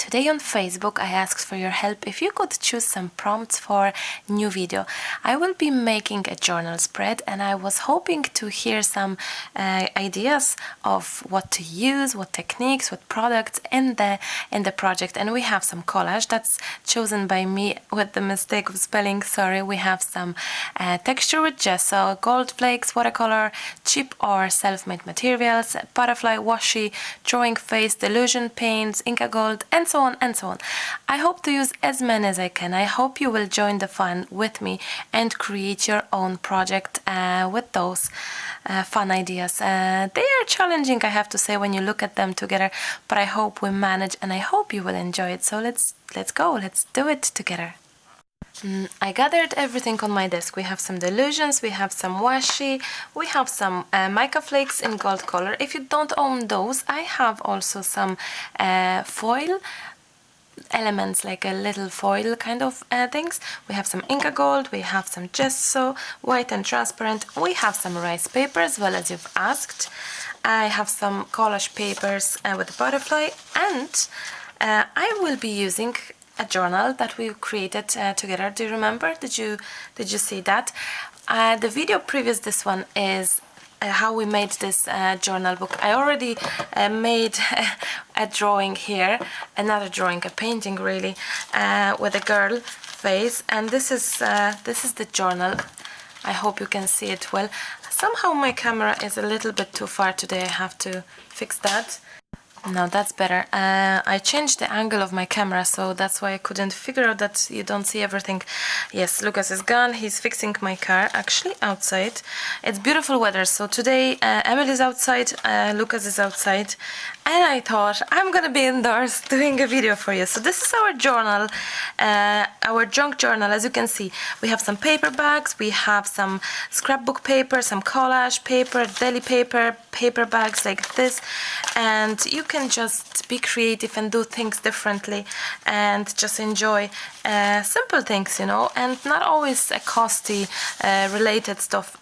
Today on Facebook I asked for your help if you could choose some prompts for new video. I will be making a journal spread and I was hoping to hear some ideas of what to use, what techniques, what products in the project. And we have some collage that's chosen by me with the mistake of spelling, sorry. We have some texture with gesso, gold flakes, watercolor, cheap or self-made materials, butterfly, washi, drawing face, delusion paints, Inca gold, and so on and so on. I hope to use as many as I can. I hope you will join the fun with me and create your own project with those fun ideas. They are challenging, I have to say, when you look at them together, but I hope we manage and I hope you will enjoy it. So let's go, let's do it together. I gathered everything on my desk. We have some delusions, we have some washi, we have some mica flakes in gold color. If you don't own those, I have also some foil elements, like a little foil kind of things. We have some Inca gold, we have some gesso, white and transparent. We have some rice paper as well, as you've asked. I have some collage papers with butterfly, and I will be using a journal that we created together. Do you remember? Did you see that? The video previous this one is how we made this journal book. I already made a drawing here, another drawing, a painting really, with a girl face, and this is the journal. I hope you can see it well. Somehow my camera is a little bit too far today. I have to fix that. Now that's better. I changed the angle of my camera, so that's why I couldn't figure out that you don't see everything. Yes, Lucas is gone. He's fixing my car, actually outside. It's beautiful weather, so today Emily's outside, Lucas is outside, and I thought I'm gonna be indoors doing a video for you. So this is our journal, our junk journal. As you can see, we have some paper bags, we have some scrapbook paper, some collage paper, deli paper, paper bags like this, and you can just be creative and do things differently and just enjoy simple things, you know, and not always costly related stuff.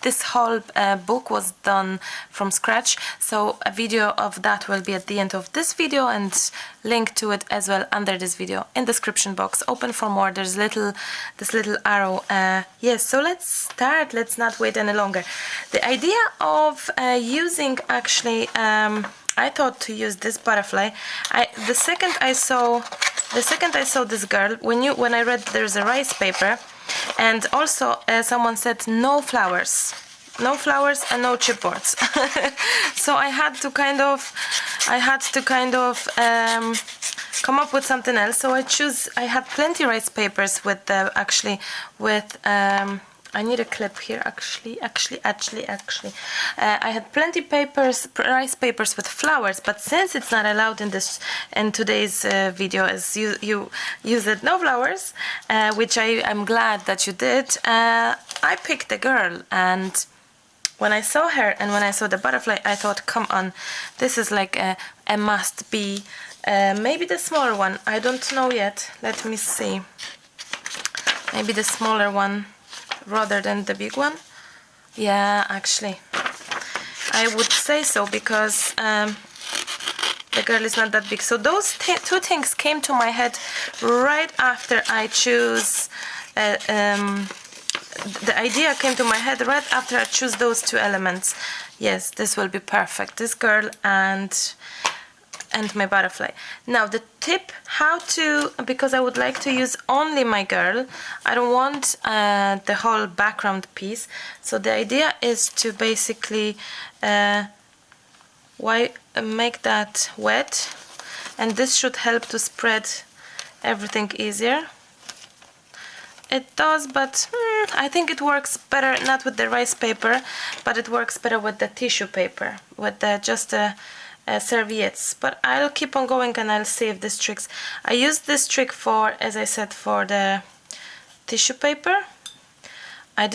This whole book was done from scratch, so a video of that will be at the end of this video and link to it as well under this video in description box. Open for more. There's this little arrow. Yes, so let's start. Let's not wait any longer. The idea of using, actually, I thought to use this butterfly. The second I saw this girl, when I read there's a rice paper, and also someone said no flowers and no chipboards. So I had to kind of come up with something else. So I had plenty rice papers with I need a clip here, actually. I had plenty rice papers with flowers, but since it's not allowed in today's video, as you use it, no flowers, which I'm glad that you did, I picked a girl, and when I saw her and when I saw the butterfly, I thought, come on, this is like a must be. Maybe the smaller one, I don't know yet. Let me see. Maybe the smaller one rather than the big one. Yeah, actually I would say so, because the girl is not that big. So those two things came to my head right after I choose the idea came to my head right after I choose those two elements. Yes, this will be perfect, this girl and my butterfly. Now the tip, how to, because I would like to use only my girl, I don't want the whole background piece, so the idea is to basically make that wet, and this should help to spread everything easier. It does, but I think it works better not with the rice paper, but it works better with the tissue paper, with just serviettes. But I'll keep on going and I'll save these tricks. I used this trick for, as I said, for the tissue paper. I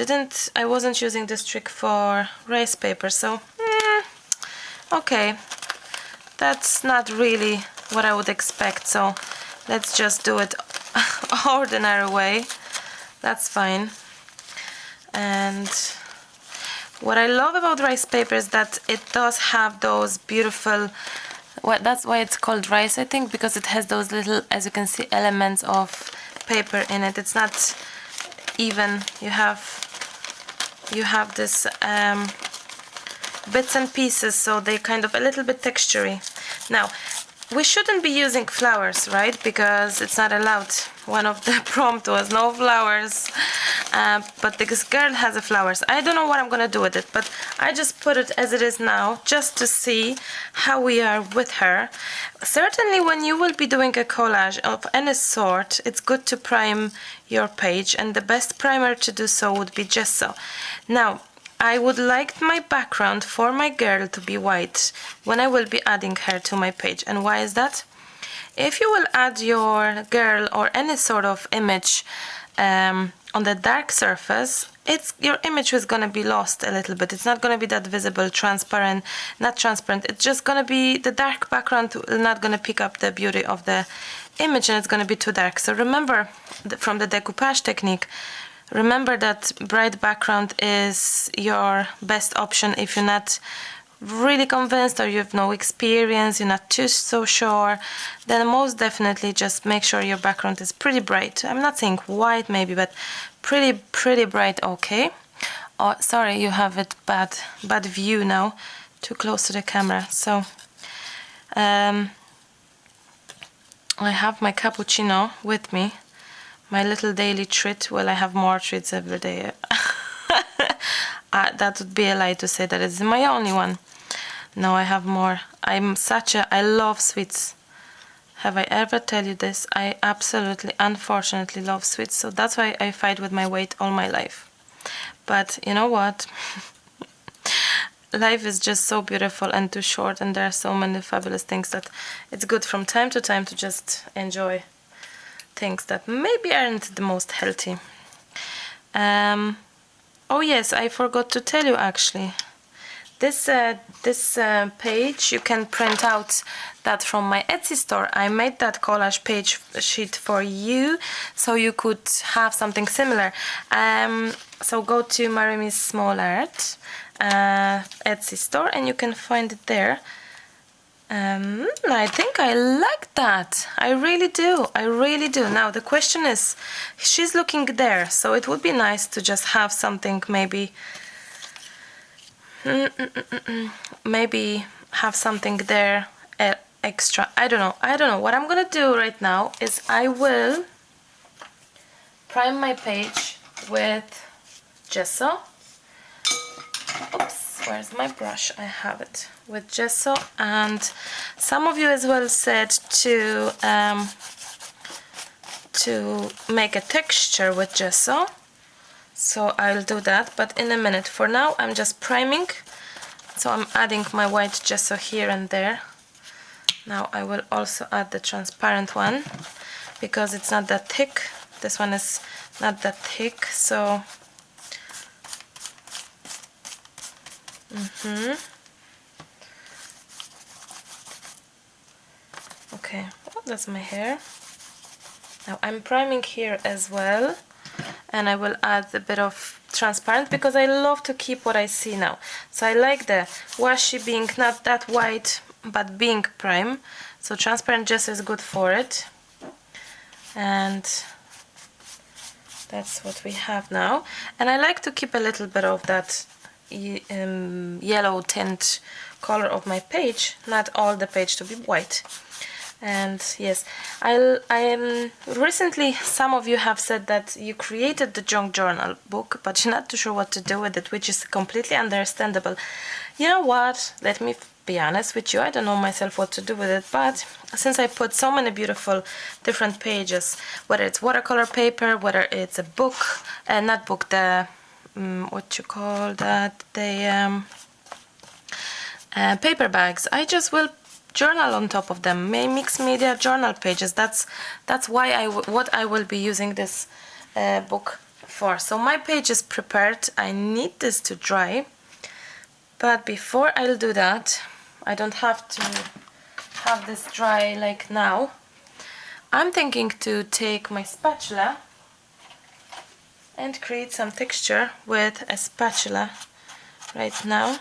wasn't using this trick for rice paper, so okay, that's not really what I would expect, so let's just do it ordinary way. That's fine. And what I love about rice paper is that it does have those beautiful Well, that's why it's called rice, I think, because it has those little, as you can see, elements of paper in it. It's not even. You have this bits and pieces, so they kind of a little bit textury. Now, we shouldn't be using flowers, right? Because it's not allowed. One of the prompt was no flowers, but this girl has a flowers. I don't know what I'm gonna do with it, but I just put it as it is now, just to see how we are with her. Certainly, when you will be doing a collage of any sort, it's good to prime your page, and the best primer to do so would be gesso. Now, I would like my background for my girl to be white when I will be adding her to my page. And why is that? If you will add your girl or any sort of image on the dark surface, your image is going to be lost a little bit. It's not going to be that visible, transparent, not transparent. It's just going to be the dark background, not going to pick up the beauty of the image, and it's going to be too dark. So remember from the decoupage technique, remember that bright background is your best option if you're not really convinced or you have no experience, you're not too so sure, then most definitely just make sure your background is pretty bright. I'm not saying white maybe, but pretty bright, okay? Oh, sorry, you have it bad view now, too close to the camera. So I have my cappuccino with me, my little daily treat. Well, I have more treats every day. That would be a lie to say that it's my only one. No, I have more. I love sweets. Have I ever tell you this? I absolutely, unfortunately love sweets. So that's why I fight with my weight all my life. But you know what? Life is just so beautiful and too short, and there are so many fabulous things that it's good from time to time to just enjoy things that maybe aren't the most healthy. Oh yes, I forgot to tell you actually. This page, you can print out that from my Etsy store. I made that collage page sheet for you, so you could have something similar. So go to Maremi's Small Art Etsy store, and you can find it there. I think I like that. I really do. Now the question is, she's looking there, so it would be nice to just have something, maybe have something there extra. I don't know. What I'm gonna do right now is I will prime my page with gesso. Oops, where's my brush? I have it. With gesso, and some of you as well said to make a texture with gesso, so I'll do that, but in a minute. For now, I'm just priming, so I'm adding my white gesso here and there. Now I will also add the transparent one, because it's not that thick. This one is not that thick, so okay, oh, that's my hair. Now I'm priming here as well, and I will add a bit of transparent because I love to keep what I see now. So I like the washi being not that white, but being prime. So transparent gesso is good for it. And that's what we have now. And I like to keep a little bit of that yellow tint color of my page, not all the page to be white. And yes, I recently, some of you have said that you created the junk journal book, but you're not too sure what to do with it, which is completely understandable. You know what, let me be honest with you, I don't know myself what to do with it, but since I put so many beautiful different pages, whether it's watercolor paper, whether it's a book, not book, the what you call that, the paper bags, I just will journal on top of them, mixed media journal pages. That's why what I will be using this book for. So my page is prepared. I need this to dry, but before I'll do that, I don't have to have this dry like now. I'm thinking to take my spatula and create some texture with a spatula right now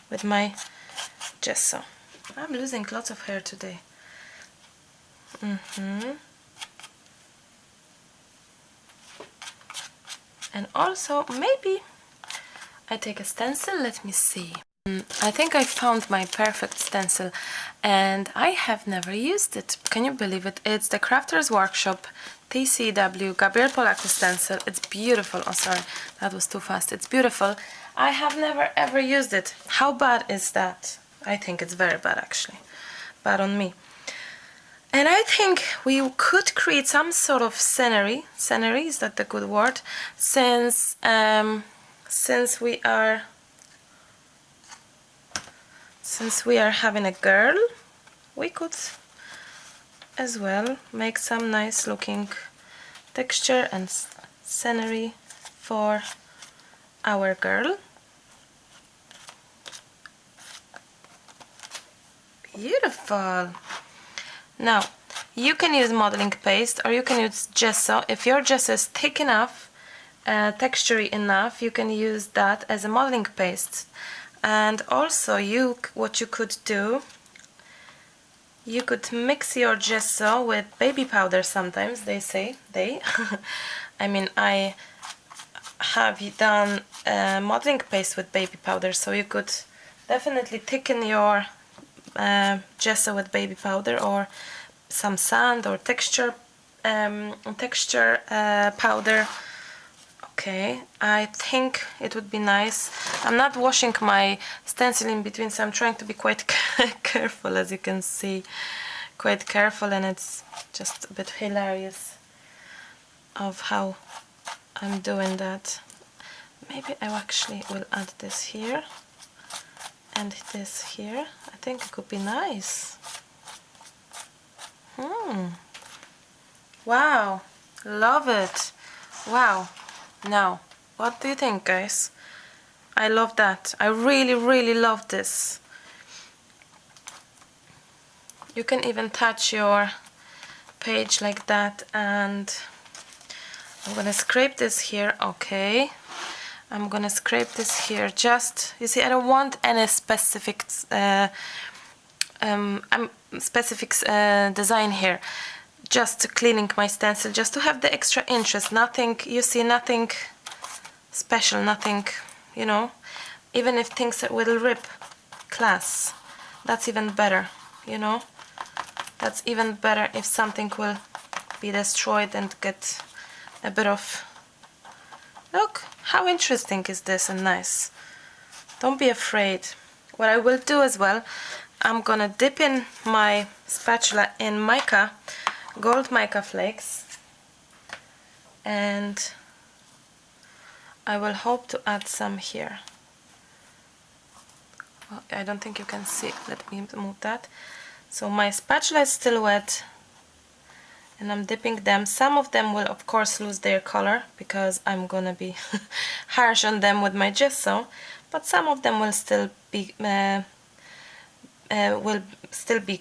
with my gesso. I'm losing lots of hair today. And also maybe I take a stencil. Let me see. I think I found my perfect stencil and I have never used it. Can you believe it? It's the Crafters Workshop TCW Gabriel Polacco stencil. It's beautiful. Oh, sorry, that was too fast. It's beautiful. I have never ever used it. How bad is that? I think it's very bad, actually. Bad on me. And I think we could create some sort of scenery. Scenery, is that the good word? Since we are having a girl, we could as well make some nice looking texture and scenery for our girl. Beautiful. Now you can use modeling paste or you can use gesso. If your gesso is thick enough, textury enough, you can use that as a modeling paste. And also what you could do, you could mix your gesso with baby powder sometimes, they say. I mean, I have done modeling paste with baby powder, so you could definitely thicken your gesso with baby powder or some sand or texture powder. Okay, I think it would be nice. I'm not washing my stencil in between, so I'm trying to be quite careful, as you can see. Quite careful, and it's just a bit hilarious of how I'm doing that. Maybe I actually will add this here and this here. I think it could be nice. Wow, love it. Wow. Now, what do you think, guys? I love that. I really, really love this. You can even touch your page like that, and I'm gonna scrape this here. Okay, I'm gonna scrape this here. Just, you see, I don't want any specific design here. Just cleaning my stencil, just to have the extra interest. Nothing, you see, nothing special, nothing, you know. Even if things will rip, class, that's even better, you know. That's even better if something will be destroyed and get a bit of... Look, how interesting is this and nice. Don't be afraid. What I will do as well, I'm gonna dip in my spatula in mica, gold mica flakes, and I will hope to add some here. Well, I don't think you can see. Let me move that. So my spatula is still wet and I'm dipping them. Some of them will of course lose their color because I'm gonna be harsh on them with my gesso, but some of them will still be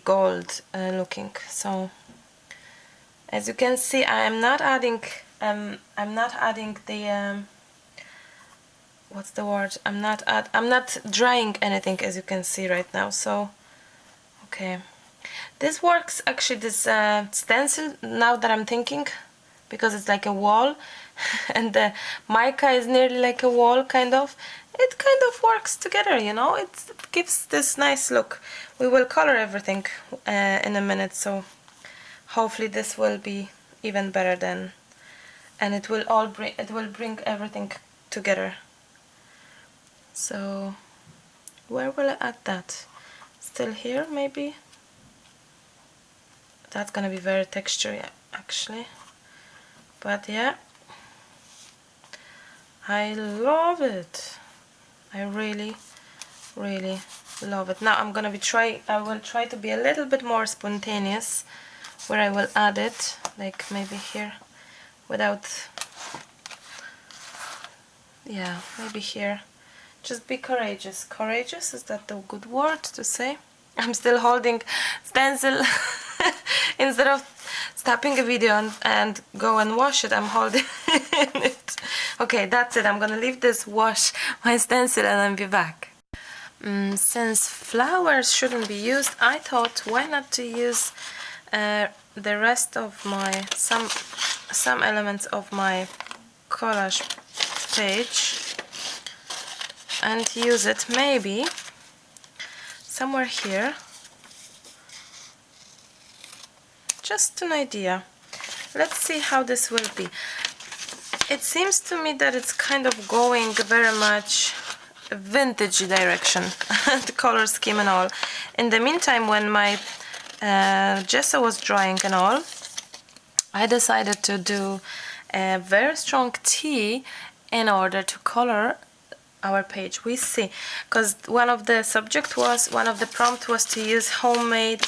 gold looking. So as you can see, I'm not adding the what's the word? I'm not drying anything, as you can see right now. So okay, this works actually, this stencil, now that I'm thinking, because it's like a wall and the mica is nearly like a wall, kind of. It kind of works together, you know. It gives this nice look. We will color everything in a minute, so hopefully this will be even better then, and it will bring everything together. So where will I add that? Still here, maybe? That's gonna be very textury actually, but yeah, I love it. I really, really love it. Now I will try to be a little bit more spontaneous where I will add it, like maybe here, without, yeah, maybe here. Just be courageous. Courageous, is that the good word to say? I'm still holding stencil. Instead of stopping a video and go and wash it, I'm holding it. Okay, that's it. I'm gonna leave this, wash my stencil, and then be back. Since flowers shouldn't be used, I thought why not to use the rest of my some elements of my collage page and use it maybe somewhere here. Just an idea. Let's see how this will be. It seems to me that it's kind of going very much vintage direction, the color scheme and all. In the meantime, when my gesso was drying and all, I decided to do a very strong tea in order to color our page. We see, because one of the prompt was to use homemade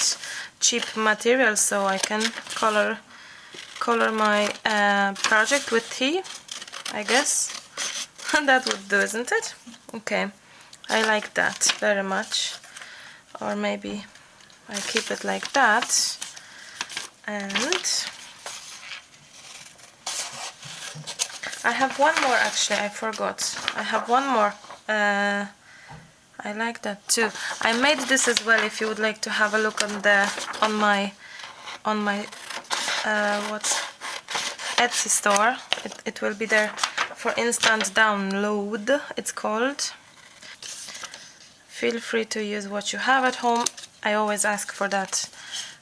cheap materials, so I can color my project with tea, I guess. That would do, isn't it? Okay, I like that very much. Or maybe I keep it like that. And I have one more, actually, I forgot. I have one more. I like that too. I made this as well, if you would like to have a look on my what's Etsy store. It will be there for instant download, it's called. Feel free to use what you have at home. I always ask for that,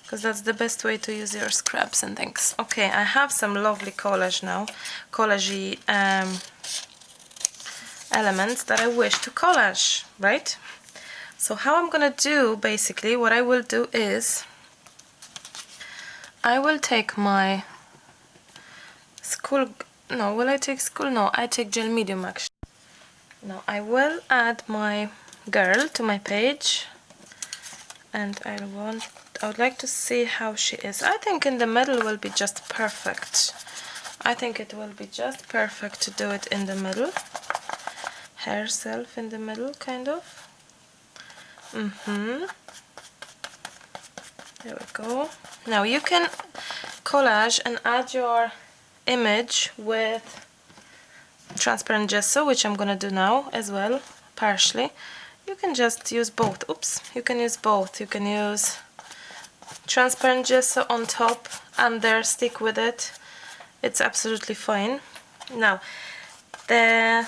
because that's the best way to use your scraps and things. Okay, I have some lovely collage now, collagey elements that I wish to collage, right? So how I'm gonna do, basically, what I will do is I will take my I take gel medium, actually. Now I will add my girl to my page, and I would like to see how she is. I think in the middle will be just perfect. I think it will be just perfect to do it in the middle. Herself in the middle, kind of. There we go. Now you can collage and add your image with transparent gesso, which I'm gonna do now as well, partially. You can just use both. Oops, you can use both. You can use transparent gesso on top and there, stick with it. It's absolutely fine. Now, the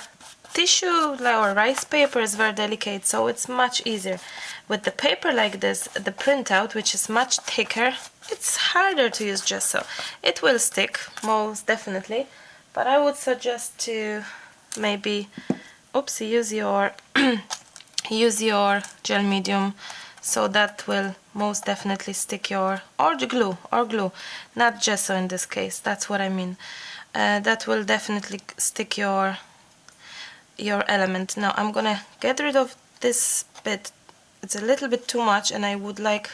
tissue or rice paper is very delicate, so it's much easier. With the paper like this, the printout, which is much thicker, it's harder to use gesso. It will stick, most definitely, but I would suggest to maybe, use your use your gel medium, so that will most definitely stick your, or glue, not gesso in this case, that's what I mean. That will definitely stick your element. Now I'm gonna get rid of this bit. It's a little bit too much, and I would like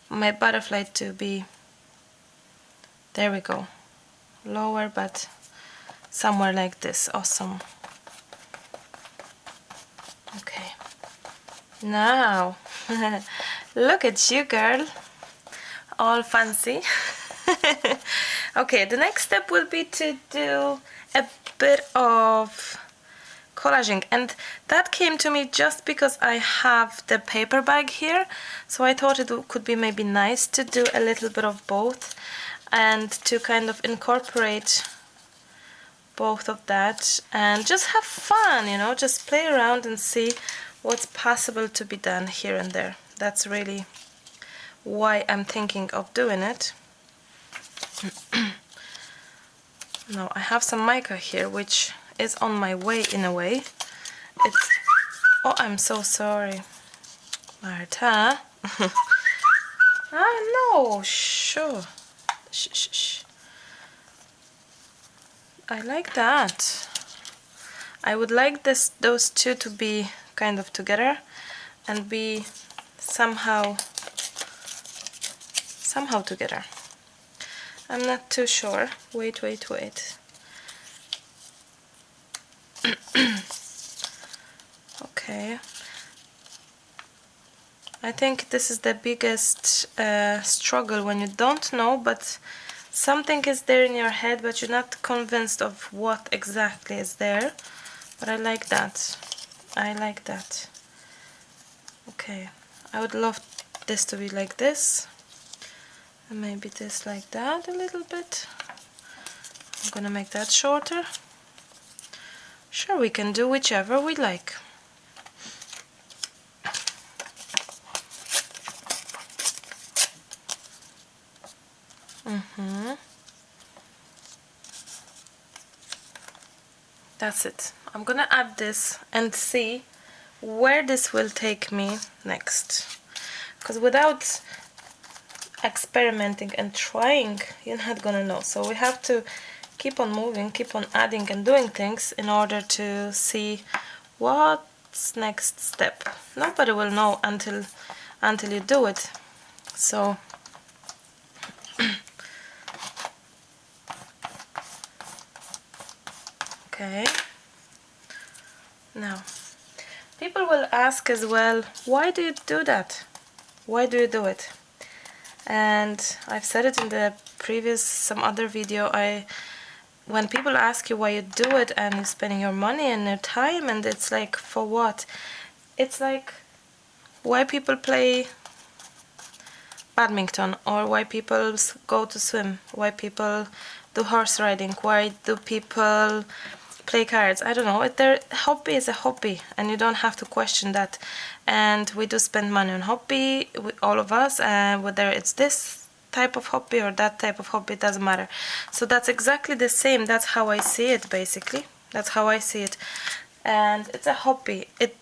my butterfly to be, there we go, lower, but somewhere like this. Awesome. Okay, now look at you, girl, all fancy. Okay, the next step will be to do a bit of collaging, and that came to me just because I have the paper bag here, so I thought it could be maybe nice to do a little bit of both and to kind of incorporate both of that and just have fun, you know, just play around and see what's possible to be done here and there. That's really why I'm thinking of doing it. Now I have some mica here, which is on my way in a way. It's, oh, I'm so sorry, Marta. No, sure. Shh. I like that. I would like those two to be kind of together and be somehow together. I'm not too sure. Wait. Okay. I think this is the biggest struggle when you don't know, but something is there in your head, but you're not convinced of what exactly is there. But I like that. Okay, I would love this to be like this, and maybe this like that a little bit. I'm gonna make that shorter. Sure, we can do whichever we like. That's it. I'm gonna add this and see where this will take me next. Because without experimenting and trying, you're not gonna know. So we have to keep on moving, keep on adding and doing things in order to see what's next step. Nobody will know until you do it. So okay. Now, people will ask as well, why do you do that? Why do you do it? And I've said it in the previous, some other video, when people ask you why you do it and you're spending your money and your time, and it's like, for what? It's like, why people play badminton, or why people go to swim, why people do horse riding, why do people play cards. I don't know, their hobby is a hobby, and you don't have to question that. And we do spend money on hobby, all of us, whether it's this type of hobby or that type of hobby, it doesn't matter. So that's exactly the same. That's how I see it, basically. That's how I see it. And it's a hobby. It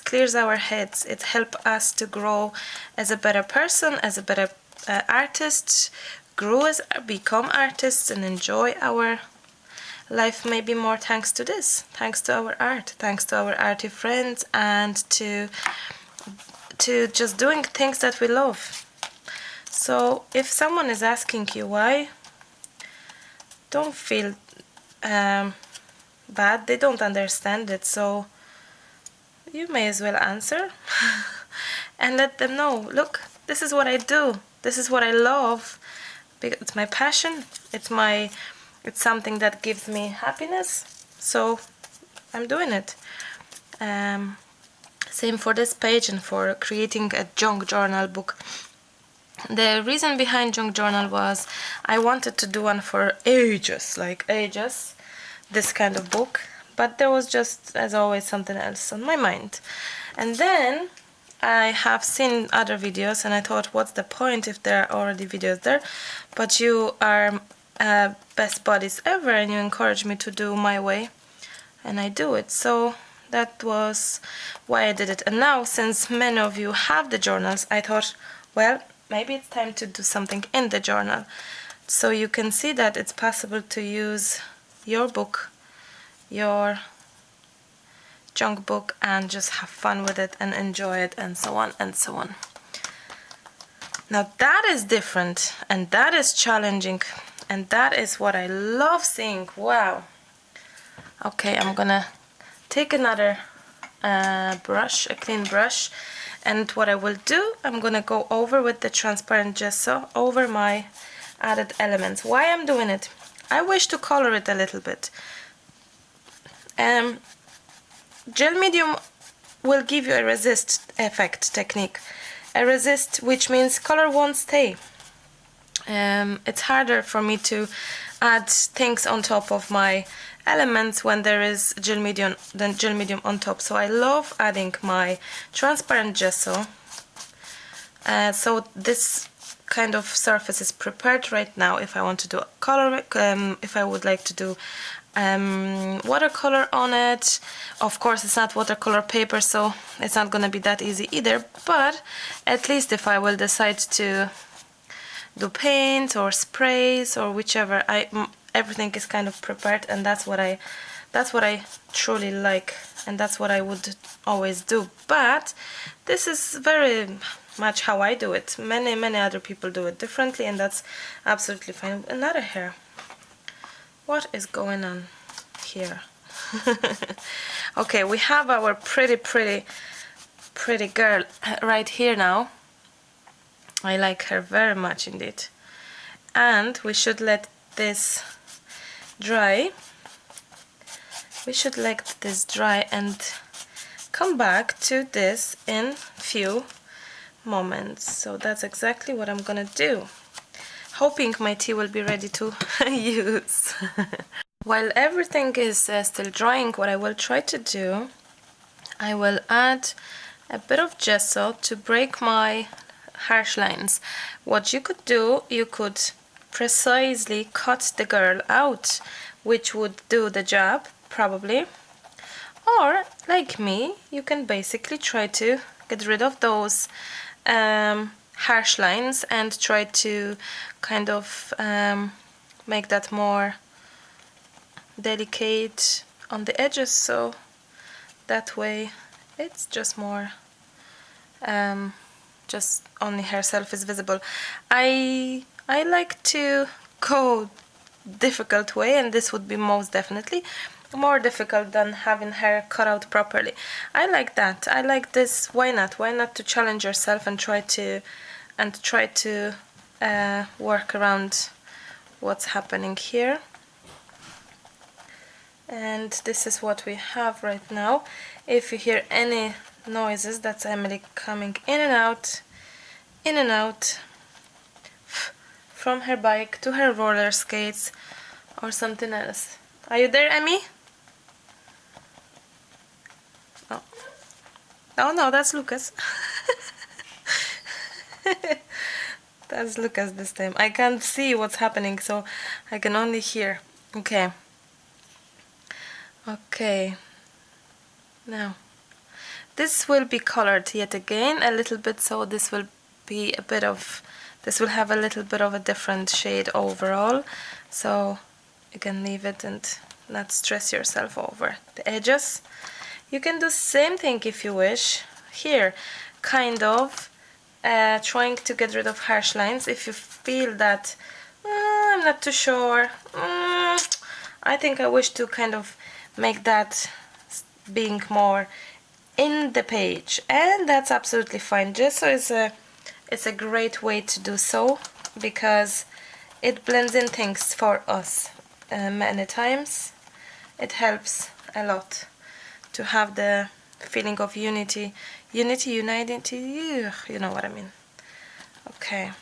clears our heads. It helps us to grow as a better person, as a better artist, become artists, and enjoy our life maybe more thanks to this, thanks to our art, thanks to our arty friends, and to just doing things that we love. So if someone is asking you why, don't feel bad. They don't understand it, so you may as well answer and let them know, look, this is what I do, this is what I love, it's my passion, it's something that gives me happiness, so I'm doing it. Same for this page and for creating a junk journal book. The reason behind junk journal was I wanted to do one for ages, this kind of book, but there was just, as always, something else on my mind. And then I have seen other videos and I thought, what's the point if there are already videos there? But you are best buddies ever, and you encourage me to do my way, and I do it. So that was why I did it. And now, since many of you have the journals, I thought, well, maybe it's time to do something in the journal, so you can see that it's possible to use your book, your junk book, and just have fun with it and enjoy it, and so on and so on. Now that is different, and that is challenging, and that is what I love seeing. Wow. Okay, I'm gonna take another brush, a clean brush, and what I will do, I'm gonna go over with the transparent gesso over my added elements. Why I'm doing it? I wish to color it a little bit. Gel medium will give you a resist effect technique. A resist, which means color won't stay. It's harder for me to add things on top of my elements when there is gel medium on top. So I love adding my transparent gesso. So this kind of surface is prepared right now if I want to do color, if I would like to do watercolor on it. Of course, it's not watercolor paper, so it's not gonna be that easy either, but at least if I will decide to do paint or sprays or whichever, everything is kind of prepared, and that's what I truly like, and that's what I would always do. But this is very much how I do it. Many other people do it differently, and that's absolutely fine. Another hair. What is going on here? Okay, we have our pretty girl right here now. I like her very much indeed. And we should let this dry. We should let this dry, and come back to this in few moments. So that's exactly what I'm gonna do. Hoping my tea will be ready to use. While everything is still drying, what I will try to do, I will add a bit of gesso to break my harsh lines. What you could do, you could precisely cut the girl out, which would do the job, probably. Or, like me, you can basically try to get rid of those harsh lines and try to kind of make that more delicate on the edges, so that way it's just more just only herself is visible. I like to go difficult way, and this would be most definitely more difficult than having her cut out properly. I like that. I like this. Why not? Why not to challenge yourself and try to work around what's happening here. And this is what we have right now. If you hear any noises, that's Emily coming in and out from her bike to her roller skates or something else. Are you there, Emmy? Oh no, that's Lucas. That's Lucas this time. I can't see what's happening, so I can only hear. Okay. Okay. Now, this will be colored yet again a little bit, so this will be a bit of, this will have a little bit of a different shade overall, so you can leave it and not stress yourself over the edges. You can do the same thing if you wish here, kind of trying to get rid of harsh lines. If you feel that I'm not too sure, I think I wish to kind of make that being more in the page, and that's absolutely fine. Gesso is a great way to do so, because it blends in things for us many times. It helps a lot to have the feeling of unity, you know what I mean. Okay.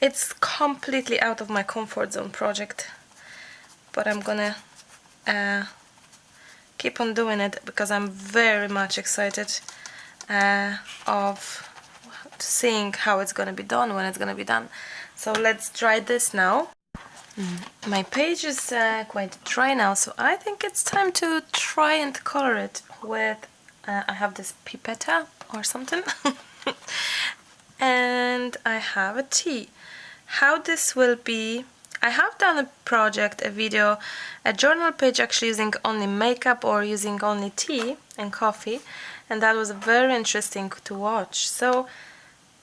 It's completely out of my comfort zone project, but I'm gonna keep on doing it because I'm very much excited of seeing how it's gonna be done, when it's gonna be done. So let's try this now. My page is quite dry now, so I think it's time to try and color it with I have this pipetta or something and I have a tea. How this will be, I have done a project, a video, a journal page actually using only makeup or using only tea and coffee, and that was very interesting to watch. So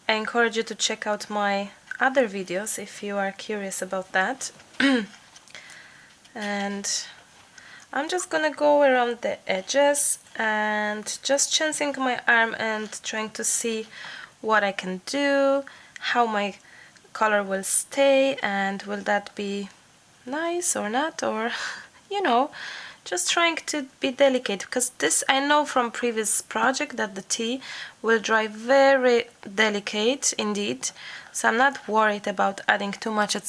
I encourage you to check out my other videos if you are curious about that. And I'm just gonna go around the edges and just chancing my arm and trying to see what I can do, how my color will stay, and will that be nice or not, or you know, just trying to be delicate, because this I know from previous project that the tea will dry very delicate indeed, so I'm not worried about adding too much at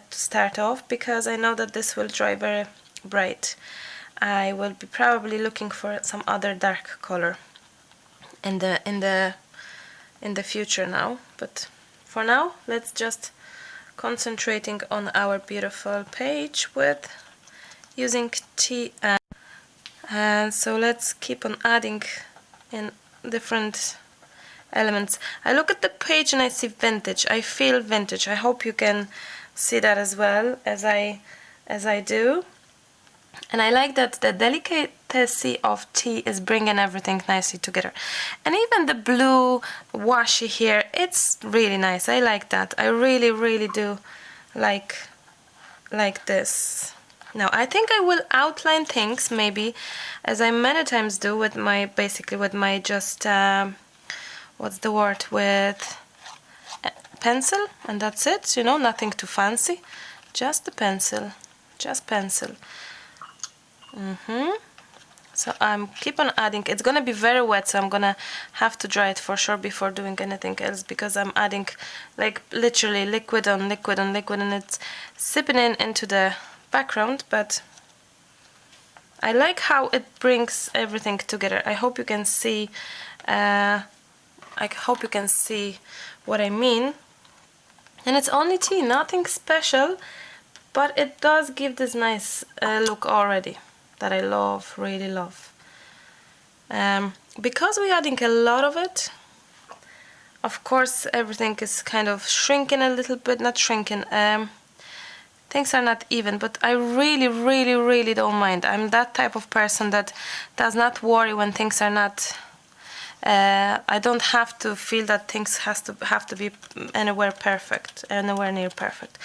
start off, because I know that this will dry very bright. I will be probably looking for some other dark color in the future now, but for now let's just concentrating on our beautiful page with using tea, and so let's keep on adding in different elements. I look at the page and I see vintage. I feel vintage. I hope you can see that as well as I do. And I like that the delicacy of tea is bringing everything nicely together. And even the blue washi here, it's really nice. I like that. I really, really do like this. Now I think I will outline things maybe, as I many times do with my, basically with my just what's the word, with a pencil, and that's it, you know, nothing too fancy, just a pencil, just pencil. So I'm keep on adding. It's gonna be very wet, so I'm gonna have to dry it for sure before doing anything else, because I'm adding like literally liquid on liquid on liquid, and it's sipping into the background. But I like how it brings everything together. I hope you can see what I mean. And it's only tea, nothing special, but it does give this nice look already that I love, really love. Because we're adding a lot of it, of course everything is kind of shrinking a little bit, not shrinking, things are not even, but I really, really, really don't mind. I'm that type of person that does not worry when things are not, I don't have to feel that things have to be anywhere near perfect.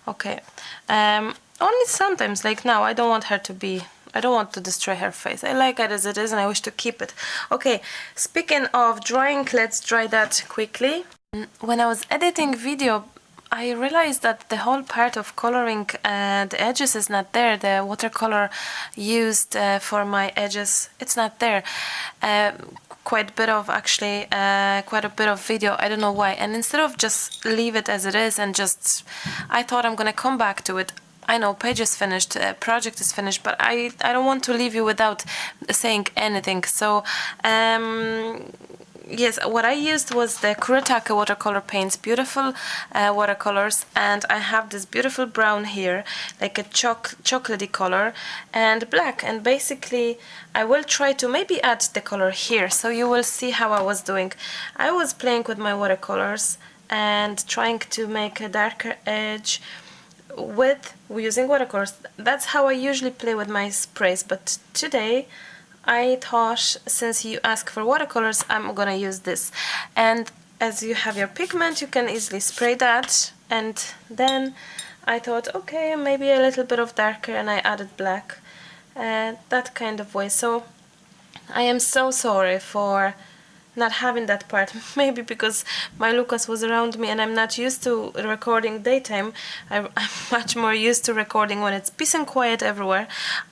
Okay, only sometimes, like now, I don't want to destroy her face. I like it as it is and I wish to keep it. Okay, speaking of drying, let's dry that quickly. When I was editing video, I realized that the whole part of coloring the edges is not there. The watercolor used for my edges, it's not there. Quite a bit of video, I don't know why. And instead of just leave it as it is and I thought I'm gonna come back to it. I know page is finished, project is finished, but I don't want to leave you without saying anything. So yes, what I used was the Kuretake watercolor paints, beautiful watercolors, and I have this beautiful brown here, like a chocolatey color, and black. And basically I will try to maybe add the color here, so you will see how I was doing. I was playing with my watercolors and trying to make a darker edge with using watercolors. That's how I usually play with my sprays, but today I thought, since you ask for watercolors, I'm gonna use this. And as you have your pigment, you can easily spray that. And then I thought, okay, maybe a little bit of darker, and I added black, that kind of way. So I am so sorry for not having that part, maybe because my Lucas was around me and I'm not used to recording daytime. I'm much more used to recording when it's peace and quiet everywhere.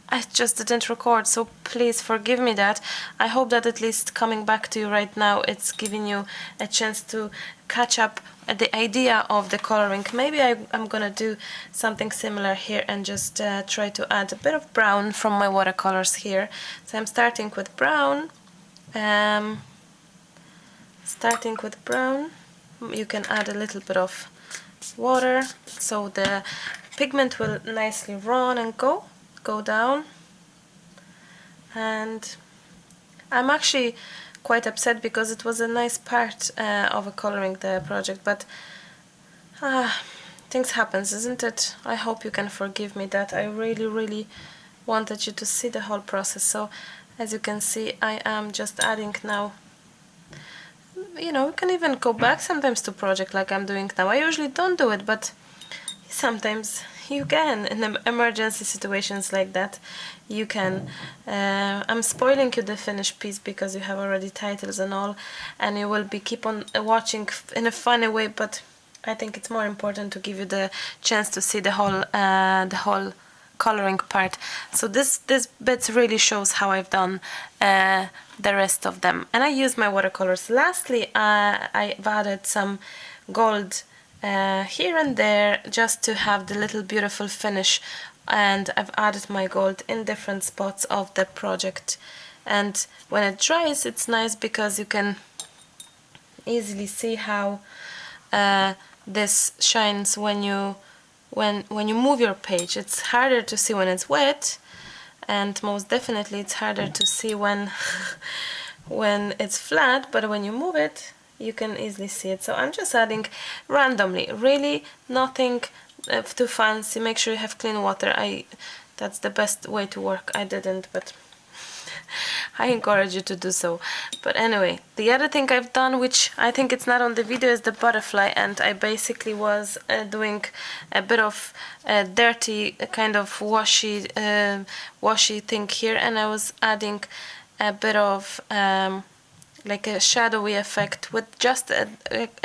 I just didn't record, so please forgive me that. I hope that at least coming back to you right now, it's giving you a chance to catch up at the idea of the coloring. Maybe I'm gonna do something similar here and just try to add a bit of brown from my watercolors here. So I'm starting with brown. You can add a little bit of water so the pigment will nicely run and go down. And I'm actually quite upset because it was a nice part of coloring the project, but things happens, isn't it? I hope you can forgive me that. I really, really wanted you to see the whole process. So as you can see, I am just adding now. You know, you can even go back sometimes to project like I'm doing now. I usually don't do it, but sometimes you can. In emergency situations like that, you can. I'm spoiling you the finished piece because you have already titles and all, and you will be keep on watching in a funny way, but I think it's more important to give you the chance to see the whole coloring part. So this bit really shows how I've done the rest of them, and I use my watercolors. Lastly, I've added some gold here and there just to have the little beautiful finish, and I've added my gold in different spots of the project. And when it dries, it's nice because you can easily see how this shines when you move your page. It's harder to see when it's wet, and most definitely it's harder to see when it's flat, but when you move it you can easily see it. So I'm just adding randomly, really nothing too fancy. Make sure you have clean water. That's the best way to work. I didn't, but I encourage you to do so. But anyway, the other thing I've done, which I think it's not on the video, is the butterfly. And I basically was doing a bit of dirty, kind of washy thing here, and I was adding a bit of like a shadowy effect with just a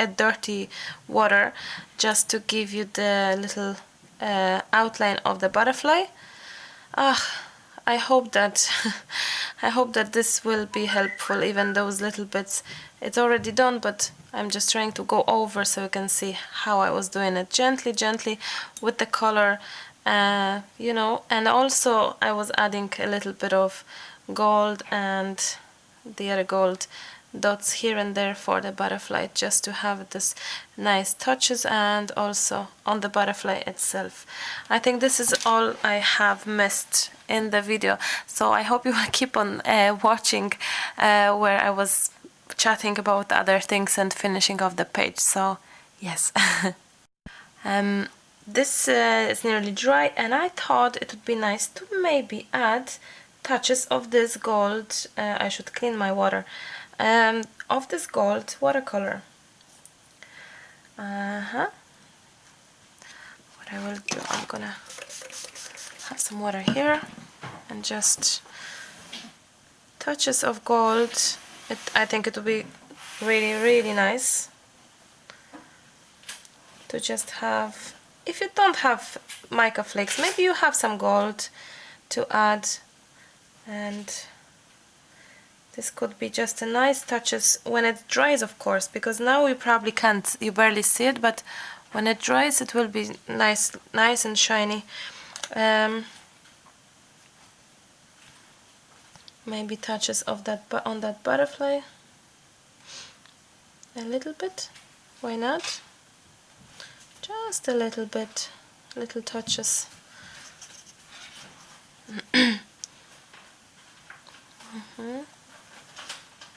dirty water, just to give you the little outline of the butterfly. I hope that I hope that this will be helpful, even those little bits. It's already done, but I'm just trying to go over so you can see how I was doing it gently with the color, you know. And also I was adding a little bit of gold and the other gold dots here and there for the butterfly, just to have this nice touches, and also on the butterfly itself. I think this is all I have missed in the video, so I hope you will keep on watching where I was chatting about other things and finishing off the page. So yes. This is nearly dry, and I thought it would be nice to maybe add touches of this gold. I should clean my water. Of this gold watercolor. What I will do, I'm gonna have some water here and just touches of gold. I think it will be really nice to just have. If you don't have mica flakes, maybe you have some gold to add, and this could be just a nice touches when it dries, of course, because now you probably can't, you barely see it, but when it dries it will be nice and shiny. Maybe touches of that on that butterfly a little bit, why not? Just a little bit, little touches.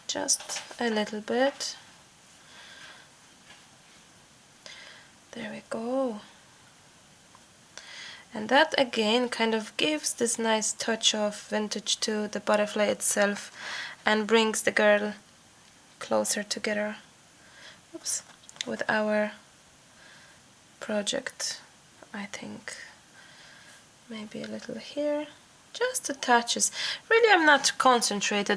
Just a little bit. There we go. And that again kind of gives this nice touch of vintage to the butterfly itself and brings the girl closer together. Oops. With our project. I think maybe a little here. Just the touches. Really, I'm not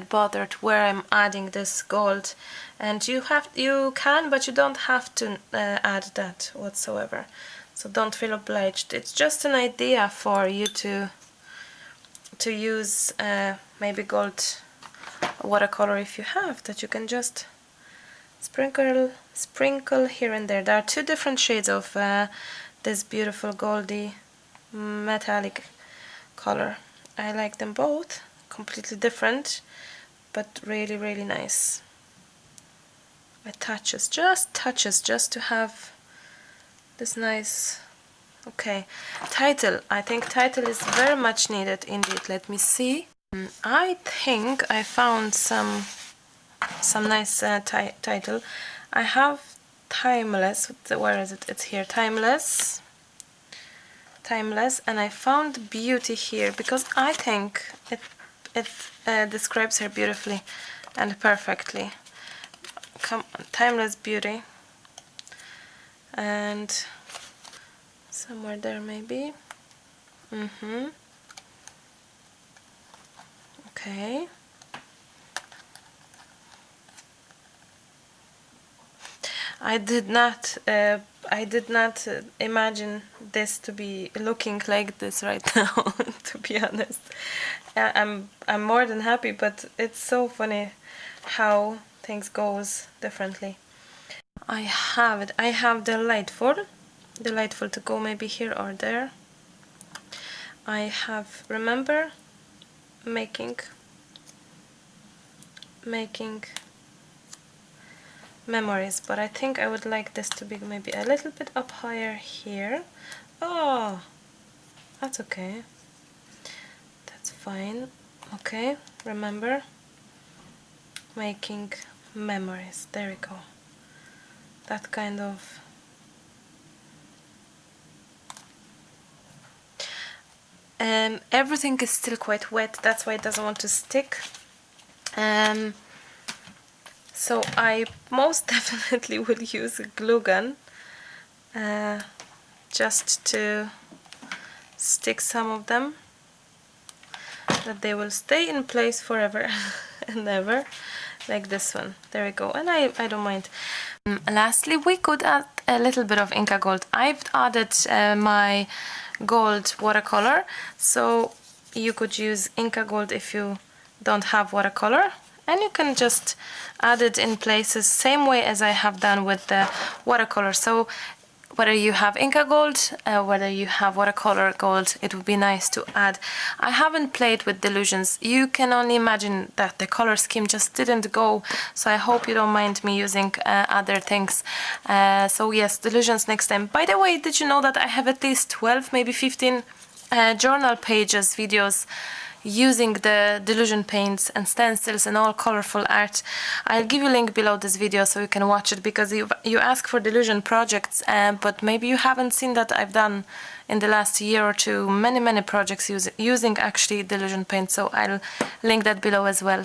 bothered where I'm adding this gold, and you can, but you don't have to add that whatsoever. So don't feel obliged. It's just an idea for you to use maybe gold watercolor if you have, that you can just sprinkle here and there. There are two different shades of this beautiful goldy metallic color. I like them both, completely different, but really nice. With touches, just to have this nice. Okay, title. I think title is very much needed indeed. Let me see. I think I found some nice title. I have Timeless. Where is it? It's here. Timeless, and I found Beauty here because I think it describes her beautifully and perfectly. Come on, Timeless Beauty, and somewhere there maybe. Okay. I did not imagine this to be looking like this right now. To be honest, I'm more than happy, but it's so funny how things goes differently. I have it. I have delightful to go maybe here or there. I have remember making memories, but I think I would like this to be maybe a little bit up higher here. Oh, that's okay, that's fine. Okay, remember making memories. There we go. That kind of everything is still quite wet, that's why it doesn't want to stick. So I most definitely will use a glue gun just to stick some of them, that they will stay in place forever and ever, like this one. There we go, and I don't mind. Lastly, we could add a little bit of Inca Gold. I've added my gold watercolor, so you could use Inca Gold if you don't have watercolor, and you can just add it in places same way as I have done with the watercolor. So whether you have Inca Gold, whether you have watercolor gold, it would be nice to add. I haven't played with Delusions. You can only imagine that the color scheme just didn't go, so I hope you don't mind me using other things. So yes, Delusions next time. By the way, did you know that I have at least 12, maybe 15 journal pages, videos using the Delusion paints and stencils and all colorful art? I'll give you a link below this video so you can watch it, because you ask for Delusion projects, but maybe you haven't seen that I've done in the last year or two many projects using actually Delusion paint, so I'll link that below as well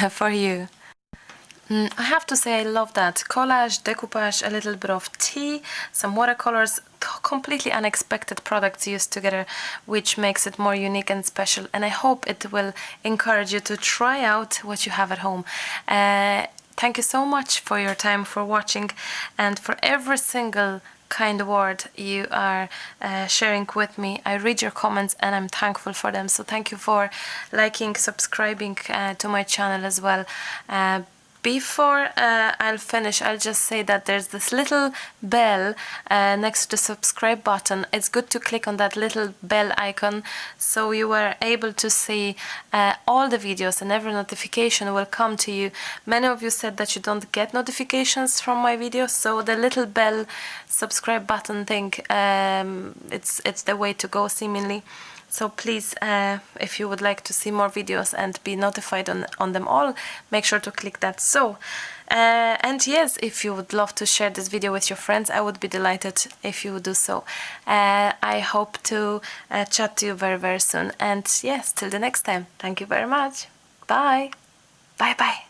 for you. I have to say I love that. Collage, decoupage, a little bit of tea, some watercolors, completely unexpected products used together, which makes it more unique and special, and I hope it will encourage you to try out what you have at home. Thank you so much for your time, for watching, and for every single kind word you are sharing with me. I read your comments and I'm thankful for them, so thank you for liking, subscribing to my channel as well. Before I'll finish, I'll just say that there's this little bell next to the subscribe button. It's good to click on that little bell icon so you are able to see all the videos and every notification will come to you. Many of you said that you don't get notifications from my videos, so the little bell subscribe button thing, it's the way to go seemingly. So please, if you would like to see more videos and be notified on them all, make sure to click that. So, and yes, if you would love to share this video with your friends, I would be delighted if you would do so. I hope to chat to you very soon. And yes, till the next time. Thank you very much. Bye. Bye bye.